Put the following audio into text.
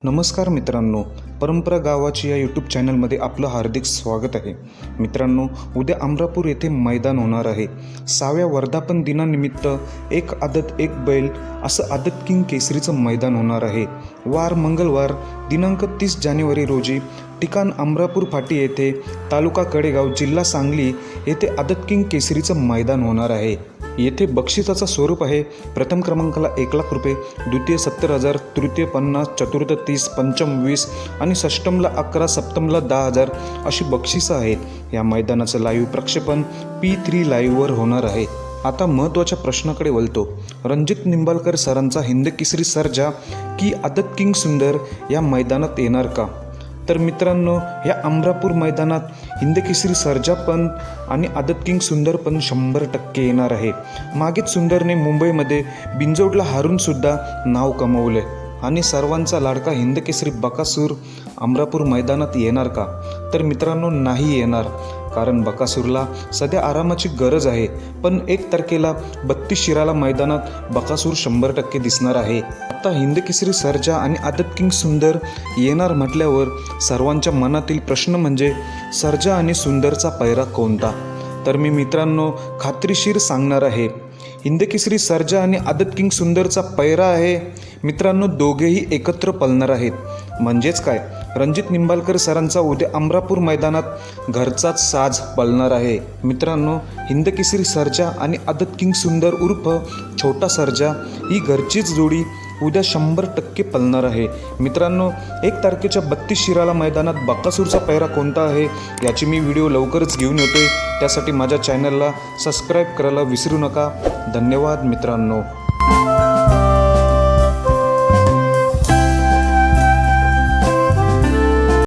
नमस्कार मित्रांनो, परंपरा गावाची या यूट्यूब चॅनलमध्ये आपलं हार्दिक स्वागत आहे. मित्रांनो, उद्या अमरापूर येथे मैदान होणार आहे. 6व्या वर्धापन दिनानिमित्त एक आदत एक बैल असं आदत किंग केसरीचं मैदान होणार आहे. वार मंगळवार दिनांक 30 जानेवारी रोजी ठिकाण अमरापूर फाटी येथे, तालुका कडेगाव, जिल्हा सांगली येथे आदत किंग केसरीचं मैदान होणार आहे. येथे बक्षिसाचं स्वरूप आहे: प्रथम क्रमांकाला 1,00,000 रुपये, द्वितीय 70,000, तृतीय 50, चतुर्थ 30, पंचम 20 आणि षष्टमला 11, सप्तमला 10,000 अशी बक्षिसं आहेत. या मैदानाचं लाईव्ह प्रक्षेपण P3 लाईव्हवर होणार आहे. आता महत्त्वाच्या प्रश्नाकडे वळतो. रणजित निंबाळकर सरांचा हिंदकेसरी सर्जा की आदत किंग सुंदर या मैदानात येणार का? तर मित्रांनो, या अमरापूर मैदानात हिंदकेसरी सर्जा पण आणि आदत किंग सुंदर पण 100% येणार आहे. मागेच सुंदरने मुंबईमध्ये बिंजोडला हारूनसुद्धा नाव कमवले. आणि सर्वांचा लाडका हिंदकेसरी बकासूर अमरापूर मैदानात येणार का? तर मित्रांनो, नाही येणार. कारण बकासूरला सध्या आरामाची गरज आहे. पण 1 तारखेला 32 शिराला मैदानात बकासूर 100% दिसणार आहे. आता हिंदकेसरी सर्जा आणि आदत किंग सुंदर येणार म्हटल्यावर सर्वांच्या मनातील प्रश्न म्हणजे सर्जा आणि सुंदरचा पैरा कोणता? तर मी मित्रांनो खात्रीशीर सांगणार आहे, हिंदकेसरी सर्जा आणि आदत किंग सुंदरचा पैरा आहे. मित्रांनो, दोघेही एकत्र पळणार आहेत. म्हणजेच काय, रणजित निंबाळकर सरांचा उद्या अमरापूर मैदानात घरचाच साज पळणार आहे. मित्रांनो, हिंदकेसरी सर्जा आणि आदत किंग सुंदर उर्फ छोटा सर्जा ही घरचीच जोडी उद्या 100% पळणार आहे. मित्रांनो, 1 तारखेच्या 32 शिराला मैदानात बकासूरचा पैरा कोणता आहे याची मी व्हिडिओ लवकरच घेऊन येतोय. त्यासाठी माझ्या चॅनलला सबस्क्राईब करायला विसरू नका. धन्यवाद मित्रांनो.